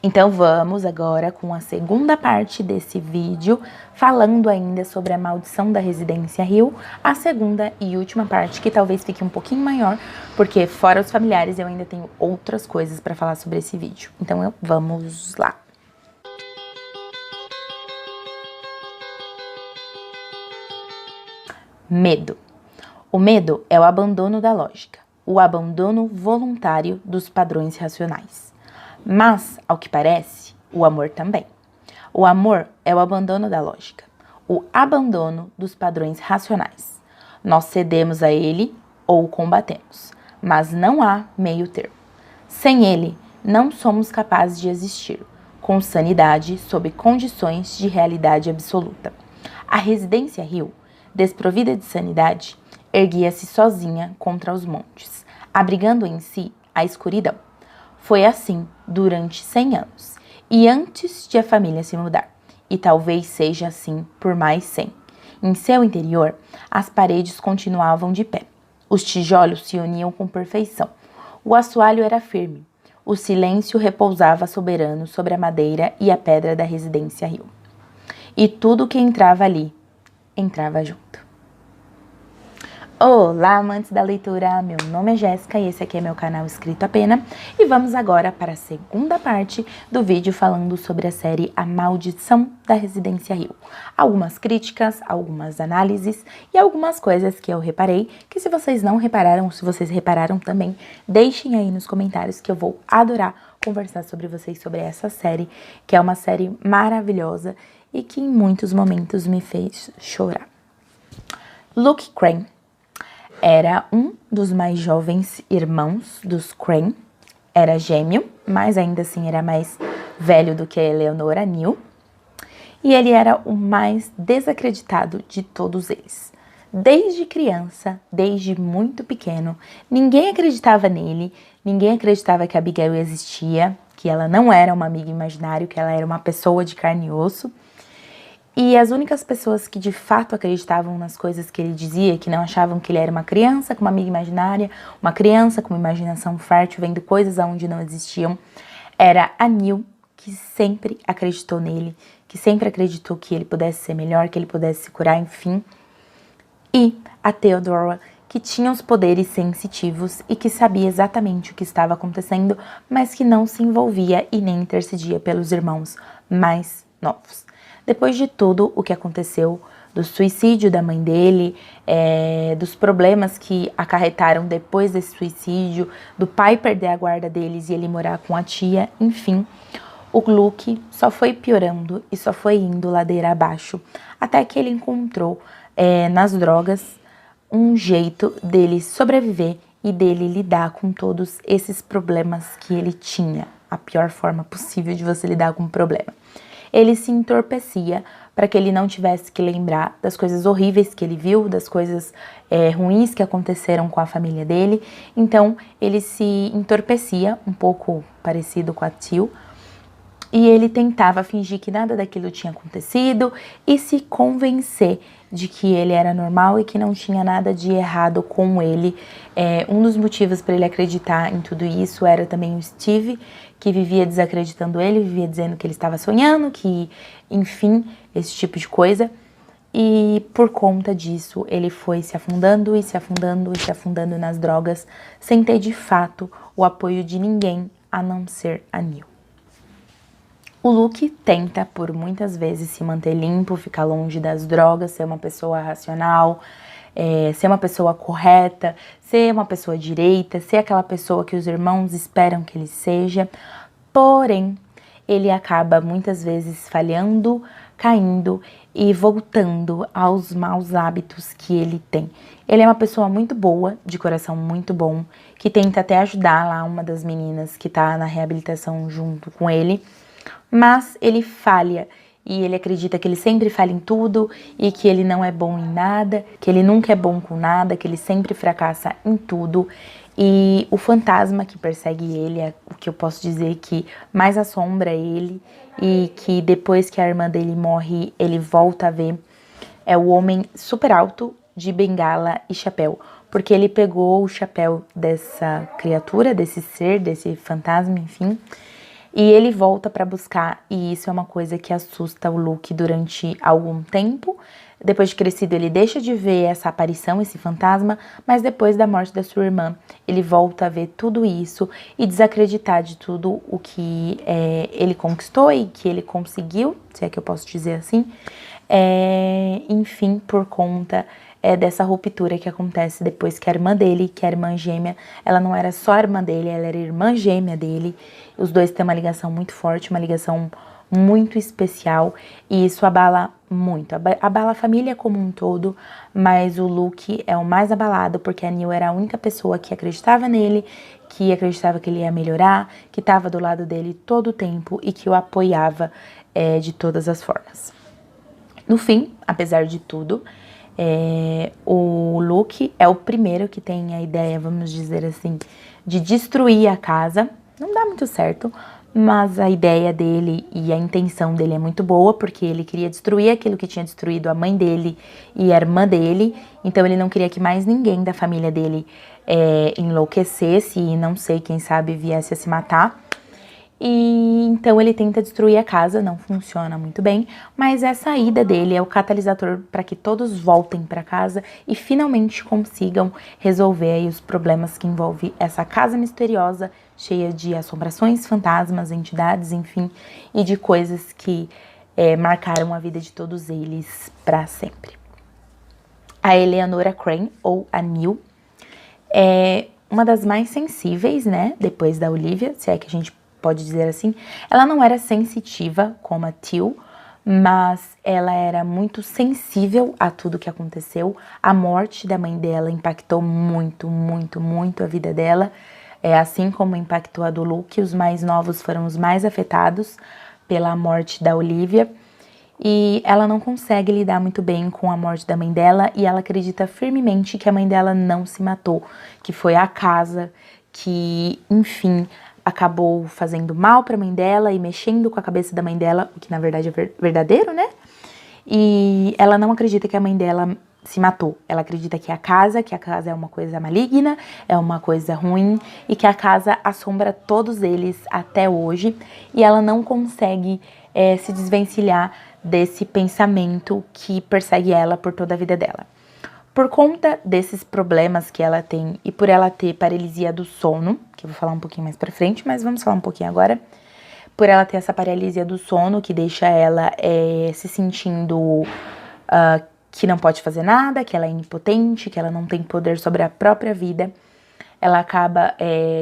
Então vamos agora com a segunda parte desse vídeo, falando ainda sobre a maldição da Residência Hill, a segunda e última parte, que talvez fique um pouquinho maior, porque fora os familiares eu ainda tenho outras coisas para falar sobre esse vídeo. Então vamos lá. Medo. O medo é o abandono da lógica, o abandono voluntário dos padrões racionais. Mas, ao que parece, o amor também. O amor é o abandono da lógica, o abandono dos padrões racionais. Nós cedemos a ele ou o combatemos, mas não há meio termo. Sem ele, não somos capazes de existir, com sanidade sob condições de realidade absoluta. A Residência Hill, desprovida de sanidade, erguia-se sozinha contra os montes, abrigando em si a escuridão. Foi assim durante 100 anos, e antes de a família se mudar, e talvez seja assim por mais 100. Em seu interior, as paredes continuavam de pé, os tijolos se uniam com perfeição, o assoalho era firme, o silêncio repousava soberano sobre a madeira e a pedra da Residência Hill. E tudo que entrava ali, entrava junto. Olá, amantes da leitura, meu nome é Jéssica e esse aqui é meu canal Escrito a Pena e vamos agora para a segunda parte do vídeo falando sobre a série A Maldição da Residência Hill. Algumas críticas, algumas análises e algumas coisas que eu reparei, que se vocês não repararam ou se vocês repararam também, deixem aí nos comentários que eu vou adorar conversar sobre vocês sobre essa série, que é uma série maravilhosa e que em muitos momentos me fez chorar. Luke Crane era um dos mais jovens irmãos dos Crane, era gêmeo, mas ainda assim era mais velho do que a Eleanor Neal, e ele era o mais desacreditado de todos eles. Desde criança, desde muito pequeno, ninguém acreditava nele, ninguém acreditava que a Abigail existia, que ela não era uma amiga imaginária, que ela era uma pessoa de carne e osso. E as únicas pessoas que de fato acreditavam nas coisas que ele dizia, que não achavam que ele era uma criança com uma amiga imaginária, uma criança com uma imaginação fértil, vendo coisas onde não existiam, era a Neal, que sempre acreditou nele, que sempre acreditou que ele pudesse ser melhor, que ele pudesse se curar, enfim. E a Theodora, que tinha os poderes sensitivos e que sabia exatamente o que estava acontecendo, mas que não se envolvia e nem intercedia pelos irmãos mais novos. Depois de tudo o que aconteceu, do suicídio da mãe dele, dos problemas que acarretaram depois desse suicídio, do pai perder a guarda deles e ele morar com a tia, enfim, o Luke só foi piorando e só foi indo ladeira abaixo, até que ele encontrou nas drogas um jeito dele sobreviver e dele lidar com todos esses problemas que ele tinha, a pior forma possível de você lidar com um problema. Ele se entorpecia para que ele não tivesse que lembrar das coisas horríveis que ele viu, das coisas ruins que aconteceram com a família dele. Então, ele se entorpecia, um pouco parecido com a Teal, e ele tentava fingir que nada daquilo tinha acontecido e se convencer de que ele era normal e que não tinha nada de errado com ele. Um dos motivos para ele acreditar em tudo isso era também o Steve, que vivia desacreditando ele, vivia dizendo que ele estava sonhando, que, enfim, esse tipo de coisa. E por conta disso, ele foi se afundando e se afundando e se afundando nas drogas, sem ter de fato o apoio de ninguém a não ser a Neal. O Luke tenta por muitas vezes se manter limpo, ficar longe das drogas, ser uma pessoa racional, ser uma pessoa correta, ser uma pessoa direita, ser aquela pessoa que os irmãos esperam que ele seja. Porém, ele acaba muitas vezes falhando, caindo e voltando aos maus hábitos que ele tem. Ele é uma pessoa muito boa, de coração muito bom, que tenta até ajudar lá uma das meninas que tá na reabilitação junto com ele, mas ele falha e ele acredita que ele sempre falha em tudo e que ele não é bom em nada, que ele nunca é bom com nada, que ele sempre fracassa em tudo. E o fantasma que persegue ele, é o que eu posso dizer que mais assombra ele e que depois que a irmã dele morre, ele volta a ver, é o homem super alto de bengala e chapéu, porque ele pegou o chapéu dessa criatura, desse ser, desse fantasma, enfim, E ele volta pra buscar, e isso é uma coisa que assusta o Luke durante algum tempo. Depois de crescido, ele deixa de ver essa aparição, esse fantasma, mas depois da morte da sua irmã, ele volta a ver tudo isso e desacreditar de tudo o que ele conquistou e que ele conseguiu, se é que eu posso dizer assim, enfim, por conta dessa ruptura que acontece depois que a irmã dele, que é a irmã gêmea, ela não era só a irmã dele, ela era a irmã gêmea dele. Os dois têm uma ligação muito forte, uma ligação muito especial, e isso abala muito, abala a família como um todo, mas o Luke é o mais abalado, porque a Neil era a única pessoa que acreditava nele, que acreditava que ele ia melhorar, que estava do lado dele todo o tempo e que o apoiava de todas as formas. No fim, apesar de tudo, o Luke é o primeiro que tem a ideia, vamos dizer assim, de destruir a casa. Não dá muito certo, mas a ideia dele e a intenção dele é muito boa, porque ele queria destruir aquilo que tinha destruído a mãe dele e a irmã dele, então ele não queria que mais ninguém da família dele enlouquecesse e, não sei, quem sabe viesse a se matar. E então ele tenta destruir a casa, não funciona muito bem, mas essa ida dele é o catalisador para que todos voltem para casa e finalmente consigam resolver aí os problemas que envolvem essa casa misteriosa, cheia de assombrações, fantasmas, entidades, enfim, e de coisas que marcaram a vida de todos eles para sempre. A Eleanora Crane, ou a Neil, é uma das mais sensíveis, né, depois da Olivia, se é que a gente pode dizer assim. Ela não era sensitiva como a Teal, mas ela era muito sensível a tudo que aconteceu. A morte da mãe dela impactou muito, muito, muito a vida dela, assim como impactou a do Luke. Os mais novos foram os mais afetados pela morte da Olivia, e ela não consegue lidar muito bem com a morte da mãe dela, e ela acredita firmemente que a mãe dela não se matou, que foi a casa que, enfim, acabou fazendo mal para a mãe dela e mexendo com a cabeça da mãe dela, o que na verdade é verdadeiro, né? E ela não acredita que a mãe dela se matou. Ela acredita que a casa é uma coisa maligna, é uma coisa ruim, e que a casa assombra todos eles até hoje, e ela não consegue se desvencilhar desse pensamento que persegue ela por toda a vida dela. Por conta desses problemas que ela tem e por ela ter paralisia do sono, que eu vou falar um pouquinho mais pra frente, mas vamos falar um pouquinho agora. Por ela ter essa paralisia do sono, que deixa ela se sentindo que não pode fazer nada, que ela é impotente, que ela não tem poder sobre a própria vida, ela acaba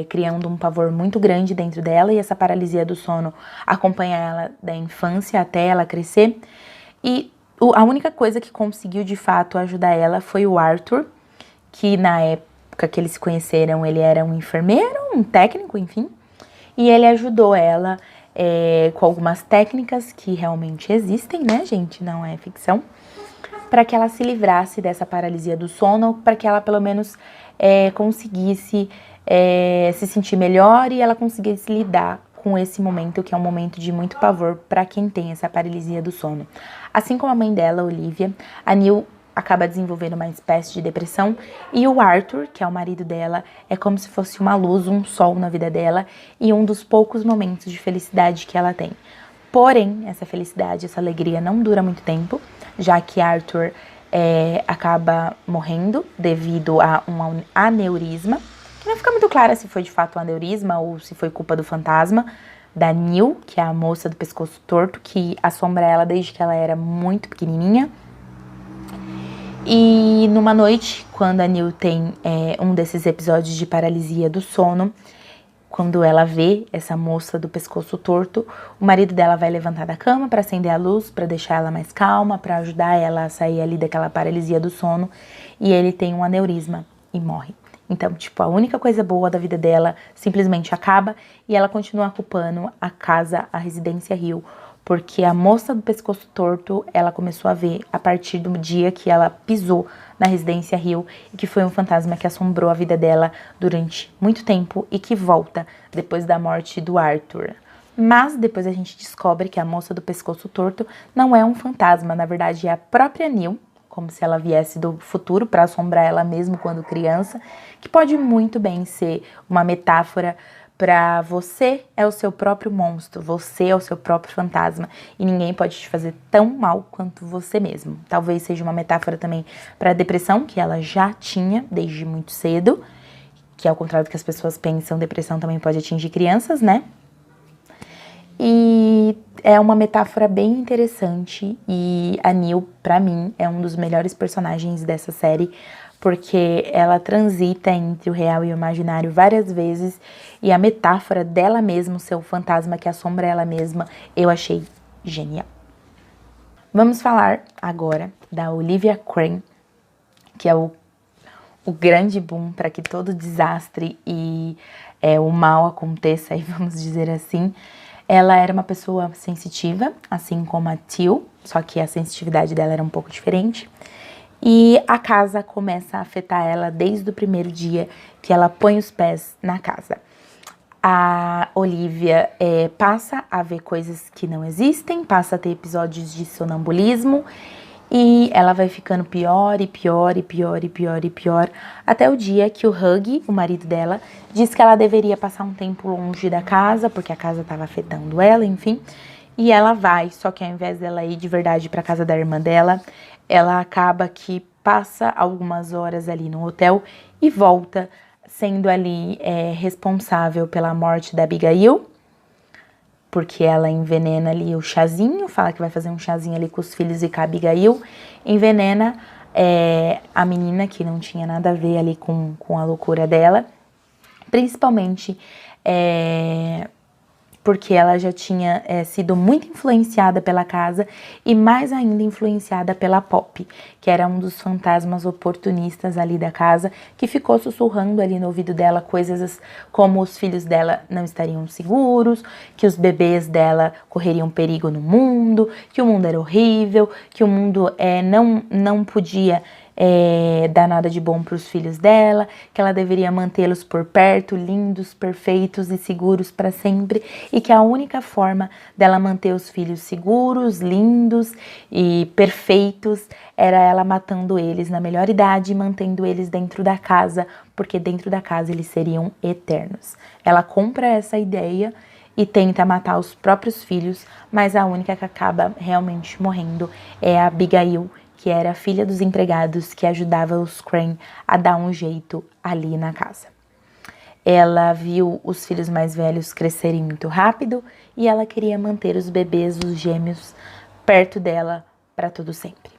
criando um pavor muito grande dentro dela, e essa paralisia do sono acompanha ela da infância até ela crescer. E a única coisa que conseguiu de fato ajudar ela foi o Arthur, que na época que eles se conheceram, ele era um enfermeiro, um técnico, enfim, e ele ajudou ela com algumas técnicas que realmente existem, né, gente, não é ficção, para que ela se livrasse dessa paralisia do sono, para que ela pelo menos conseguisse se sentir melhor e ela conseguisse lidar com esse momento, que é um momento de muito pavor para quem tem essa paralisia do sono. Assim como a mãe dela, Olivia, a Neil acaba desenvolvendo uma espécie de depressão, e o Arthur, que é o marido dela, é como se fosse uma luz, um sol na vida dela e um dos poucos momentos de felicidade que ela tem. Porém, essa felicidade, essa alegria não dura muito tempo, já que Arthur acaba morrendo devido a um aneurisma, que não fica muito claro se foi de fato um aneurisma ou se foi culpa do fantasma da Neil, que é a moça do pescoço torto, que assombra ela desde que ela era muito pequenininha. E numa noite, quando a Neil tem um desses episódios de paralisia do sono, quando ela vê essa moça do pescoço torto, o marido dela vai levantar da cama para acender a luz, para deixar ela mais calma, para ajudar ela a sair ali daquela paralisia do sono, e ele tem um aneurisma e morre. Então, tipo, a única coisa boa da vida dela simplesmente acaba, e ela continua culpando a casa, a Residência Hill, porque a moça do pescoço torto, ela começou a ver a partir do dia que ela pisou na Residência Hill, e que foi um fantasma que assombrou a vida dela durante muito tempo e que volta depois da morte do Arthur. Mas depois a gente descobre que a moça do pescoço torto não é um fantasma, na verdade é a própria Neil, como se ela viesse do futuro para assombrar ela mesmo quando criança, que pode muito bem ser uma metáfora pra você é o seu próprio monstro, você é o seu próprio fantasma e ninguém pode te fazer tão mal quanto você mesmo. Talvez seja uma metáfora também pra depressão, que ela já tinha desde muito cedo, que ao contrário do que as pessoas pensam, depressão também pode atingir crianças, né? E é uma metáfora bem interessante e a Neil, pra mim, é um dos melhores personagens dessa série, porque ela transita entre o real e o imaginário várias vezes e a metáfora dela mesma, o seu fantasma que assombra ela mesma, eu achei genial. Vamos falar agora da Olivia Crane, que é o grande boom para que todo desastre e o mal aconteça, aí vamos dizer assim. Ela era uma pessoa sensitiva, assim como a Teal, só que a sensitividade dela era um pouco diferente. E a casa começa a afetar ela desde o primeiro dia que ela põe os pés na casa. A Olivia passa a ver coisas que não existem, passa a ter episódios de sonambulismo e ela vai ficando pior e pior e pior e pior e pior, até o dia que o Huggy, o marido dela, diz que ela deveria passar um tempo longe da casa, porque a casa estava afetando ela, enfim. E ela vai, só que ao invés dela ir de verdade para casa da irmã dela, ela acaba que passa algumas horas ali no hotel e volta, sendo ali responsável pela morte da Abigail, porque ela envenena ali o chazinho, fala que vai fazer um chazinho ali com os filhos e com a Abigail, envenena a menina que não tinha nada a ver ali com a loucura dela, principalmente porque ela já tinha sido muito influenciada pela casa e mais ainda influenciada pela Poppy, que era um dos fantasmas oportunistas ali da casa, que ficou sussurrando ali no ouvido dela coisas como os filhos dela não estariam seguros, que os bebês dela correriam perigo no mundo, que o mundo era horrível, que o mundo não podia dar nada de bom para os filhos dela, que ela deveria mantê-los por perto, lindos, perfeitos e seguros para sempre, e que a única forma dela manter os filhos seguros, lindos e perfeitos era ela matando eles na melhor idade e mantendo eles dentro da casa, porque dentro da casa eles seriam eternos. Ela compra essa ideia e tenta matar os próprios filhos, mas a única que acaba realmente morrendo é a Abigail, que era a filha dos empregados que ajudava os Crane a dar um jeito ali na casa. Ela viu os filhos mais velhos crescerem muito rápido e ela queria manter os bebês, os gêmeos, perto dela para todo sempre.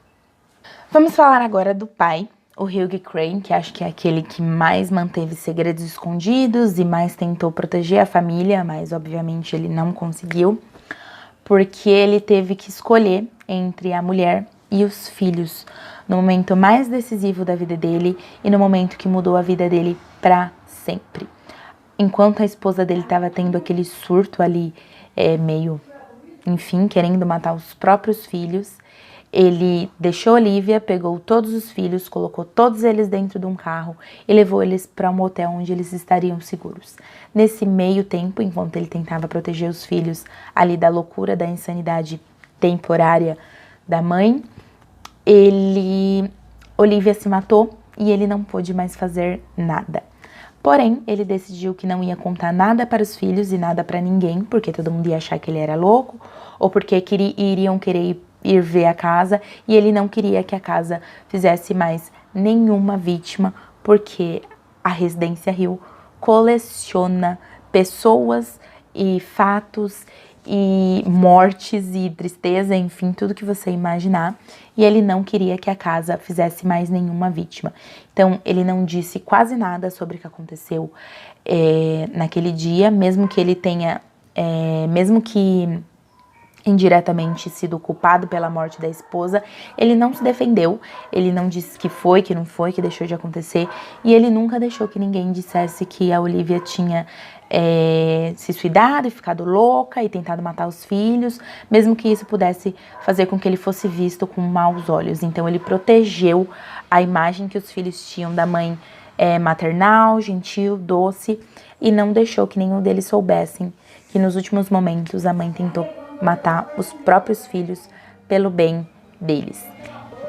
Vamos falar agora do pai, o Hugh Crane, que acho que é aquele que mais manteve segredos escondidos e mais tentou proteger a família, mas obviamente ele não conseguiu, porque ele teve que escolher entre a mulher e os filhos, no momento mais decisivo da vida dele e no momento que mudou a vida dele para sempre. Enquanto a esposa dele estava tendo aquele surto ali, meio, enfim, querendo matar os próprios filhos, ele deixou Olivia, pegou todos os filhos, colocou todos eles dentro de um carro e levou eles para um hotel onde eles estariam seguros. Nesse meio tempo, enquanto ele tentava proteger os filhos ali da loucura, da insanidade temporária da mãe, Olivia se matou e ele não pôde mais fazer nada. Porém, ele decidiu que não ia contar nada para os filhos e nada para ninguém, porque todo mundo ia achar que ele era louco, ou porque iriam querer ir ver a casa, e ele não queria que a casa fizesse mais nenhuma vítima, porque a Residência Hill coleciona pessoas e fatos e mortes e tristeza, enfim, tudo que você imaginar, e ele não queria que a casa fizesse mais nenhuma vítima. Então, ele não disse quase nada sobre o que aconteceu naquele dia, mesmo que ele tenha, mesmo que indiretamente sido culpado pela morte da esposa, ele não se defendeu, ele não disse que foi, que não foi, que deixou de acontecer, e ele nunca deixou que ninguém dissesse que a Olivia tinha se suicidado e ficado louca e tentado matar os filhos, mesmo que isso pudesse fazer com que ele fosse visto com maus olhos. Então ele protegeu a imagem que os filhos tinham da mãe maternal, gentil, doce, e não deixou que nenhum deles soubessem que nos últimos momentos a mãe tentou matar os próprios filhos pelo bem deles.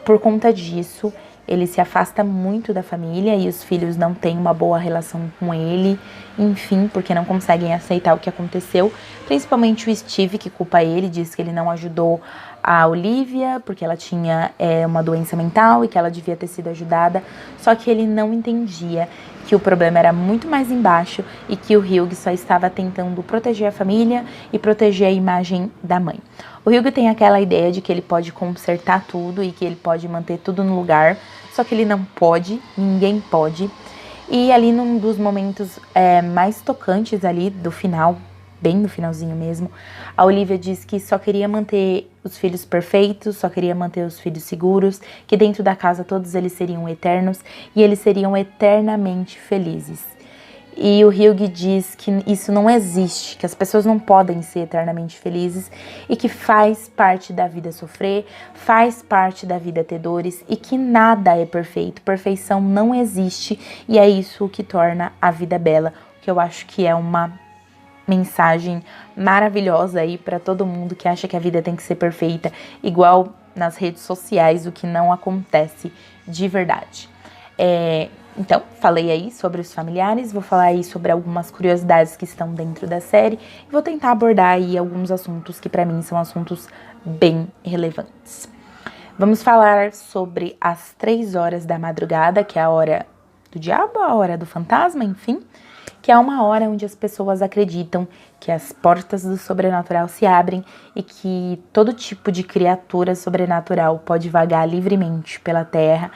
Por conta disso, ele se afasta muito da família e os filhos não têm uma boa relação com ele, enfim, porque não conseguem aceitar o que aconteceu, principalmente o Steve, que culpa ele, diz que ele não ajudou a Olivia, porque ela tinha uma doença mental e que ela devia ter sido ajudada, só que ele não entendia que o problema era muito mais embaixo e que o Hugh só estava tentando proteger a família e proteger a imagem da mãe. O Hugh tem aquela ideia de que ele pode consertar tudo e que ele pode manter tudo no lugar, só que ele não pode, ninguém pode. E ali num dos momentos mais tocantes ali do final, bem no finalzinho mesmo, a Olivia diz que só queria manter os filhos perfeitos, só queria manter os filhos seguros, que dentro da casa todos eles seriam eternos e eles seriam eternamente felizes. E o Hugh diz que isso não existe, que as pessoas não podem ser eternamente felizes e que faz parte da vida sofrer, faz parte da vida ter dores e que nada é perfeito, perfeição não existe e é isso que torna a vida bela, que eu acho que é uma mensagem maravilhosa aí para todo mundo que acha que a vida tem que ser perfeita, igual nas redes sociais, o que não acontece de verdade. Então, falei aí sobre os familiares, vou falar aí sobre algumas curiosidades que estão dentro da série e vou tentar abordar aí alguns assuntos que para mim são assuntos bem relevantes. Vamos falar sobre as 3 horas da madrugada, que é a hora do diabo, a hora do fantasma, enfim, que é uma hora onde as pessoas acreditam que as portas do sobrenatural se abrem e que todo tipo de criatura sobrenatural pode vagar livremente pela terra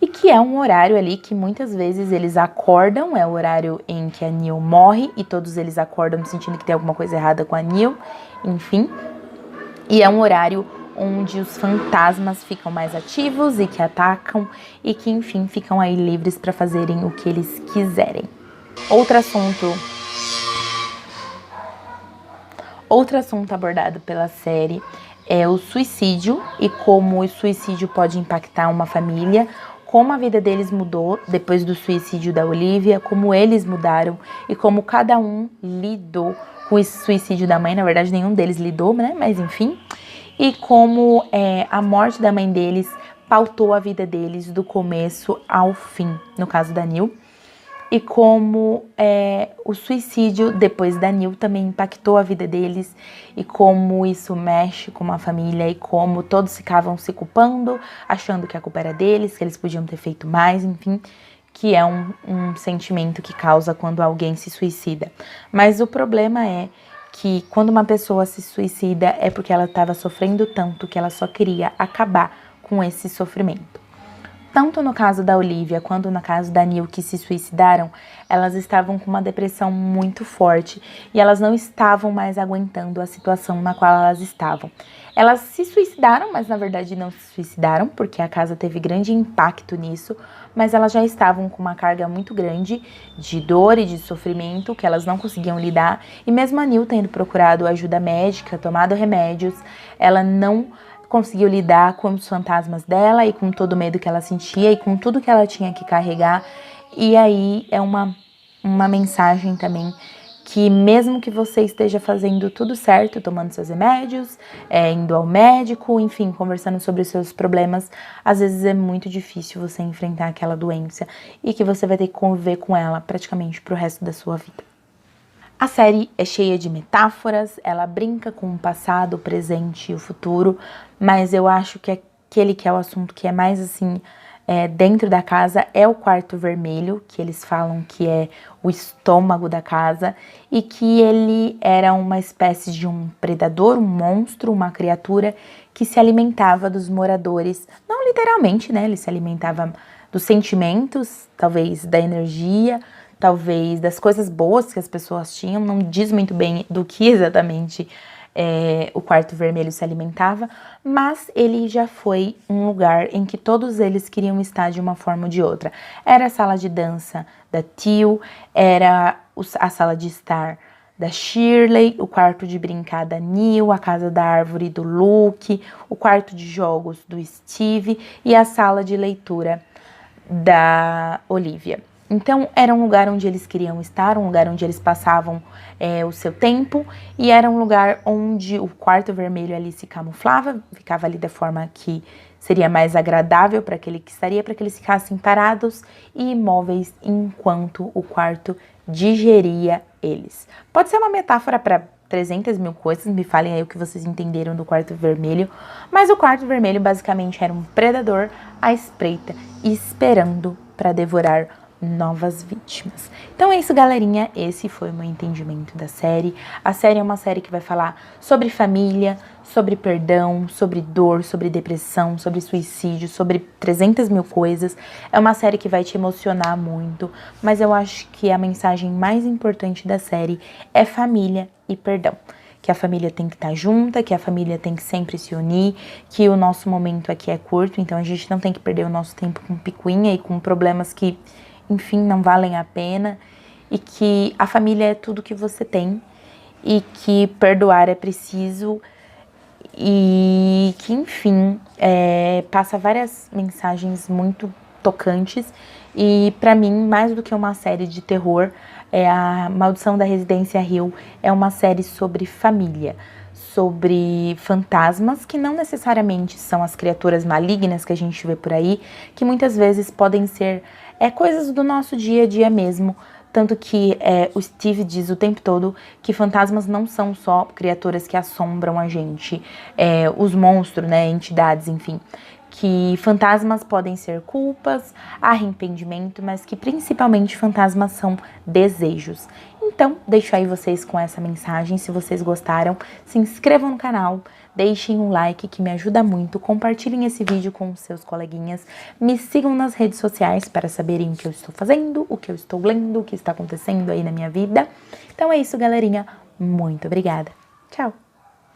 e que é um horário ali que muitas vezes eles acordam, é o horário em que a Neil morre e todos eles acordam sentindo que tem alguma coisa errada com a Neil, enfim, e é um horário onde os fantasmas ficam mais ativos e que atacam e que, enfim, ficam aí livres para fazerem o que eles quiserem. Outro assunto abordado pela série é o suicídio e como o suicídio pode impactar uma família, como a vida deles mudou depois do suicídio da Olivia, como eles mudaram e como cada um lidou com esse suicídio da mãe. Na verdade, nenhum deles lidou, né? Mas enfim. E como a morte da mãe deles pautou a vida deles do começo ao fim, no caso da Neil. E como o suicídio depois da Neil também impactou a vida deles e como isso mexe com uma família e como todos ficavam se culpando, achando que a culpa era deles, que eles podiam ter feito mais, enfim, que é um sentimento que causa quando alguém se suicida. Mas o problema é que quando uma pessoa se suicida é porque ela estava sofrendo tanto que ela só queria acabar com esse sofrimento. Tanto no caso da Olivia quanto no caso da Neil que se suicidaram, elas estavam com uma depressão muito forte e elas não estavam mais aguentando a situação na qual elas estavam. Elas se suicidaram, mas na verdade não se suicidaram, porque a casa teve grande impacto nisso, mas elas já estavam com uma carga muito grande de dor e de sofrimento que elas não conseguiam lidar. E mesmo a Neil tendo procurado ajuda médica, tomado remédios, ela não conseguiu lidar com os fantasmas dela e com todo o medo que ela sentia e com tudo que ela tinha que carregar. E aí é uma mensagem também que mesmo que você esteja fazendo tudo certo, tomando seus remédios, indo ao médico, enfim, conversando sobre os seus problemas, às vezes é muito difícil você enfrentar aquela doença e que você vai ter que conviver com ela praticamente pro resto da sua vida. A série é cheia de metáforas, ela brinca com o passado, o presente e o futuro, mas eu acho que aquele que é o assunto que é mais assim, dentro da casa é o quarto vermelho, que eles falam que é o estômago da casa, e que ele era uma espécie de um predador, um monstro, uma criatura que se alimentava dos moradores, não literalmente, né? Ele se alimentava dos sentimentos, talvez da energia, talvez das coisas boas que as pessoas tinham, não diz muito bem do que exatamente o quarto vermelho se alimentava, mas ele já foi um lugar em que todos eles queriam estar de uma forma ou de outra. Era a sala de dança da Teal, era a sala de estar da Shirley, o quarto de brincar da Neil, a casa da árvore do Luke, o quarto de jogos do Steve e a sala de leitura da Olivia. Então, era um lugar onde eles queriam estar, um lugar onde eles passavam o seu tempo, e era um lugar onde o quarto vermelho ali se camuflava, ficava ali da forma que seria mais agradável para aquele que estaria, para que eles ficassem parados e imóveis enquanto o quarto digeria eles. Pode ser uma metáfora para 300 mil coisas, me falem aí o que vocês entenderam do quarto vermelho, mas o quarto vermelho basicamente era um predador à espreita, esperando para devorar novas vítimas. Então é isso, galerinha, esse foi o meu entendimento da série. A série é uma série que vai falar sobre família, sobre perdão, sobre dor, sobre depressão, sobre suicídio, sobre 300 mil coisas. É uma série que vai te emocionar muito, mas eu acho que a mensagem mais importante da série é família e perdão. Que a família tem que estar junta, que a família tem que sempre se unir, que o nosso momento aqui é curto, então a gente não tem que perder o nosso tempo com picuinha e com problemas que, enfim, não valem a pena, e que a família é tudo que você tem, e que perdoar é preciso, e que, enfim, passa várias mensagens muito tocantes, e pra mim, mais do que uma série de terror, A Maldição da Residência Hill é uma série sobre família, sobre fantasmas, que não necessariamente são as criaturas malignas que a gente vê por aí, que muitas vezes podem ser coisas do nosso dia a dia mesmo. Tanto que o Steve diz o tempo todo que fantasmas não são só criaturas que assombram a gente, os monstros, né, entidades, enfim. Que fantasmas podem ser culpas, arrependimento, mas que principalmente fantasmas são desejos. Então, deixo aí vocês com essa mensagem. Se vocês gostaram, se inscrevam no canal, deixem um like que me ajuda muito, compartilhem esse vídeo com os seus coleguinhas, me sigam nas redes sociais para saberem o que eu estou fazendo, o que eu estou lendo, o que está acontecendo aí na minha vida. Então é isso, galerinha. Muito obrigada. Tchau!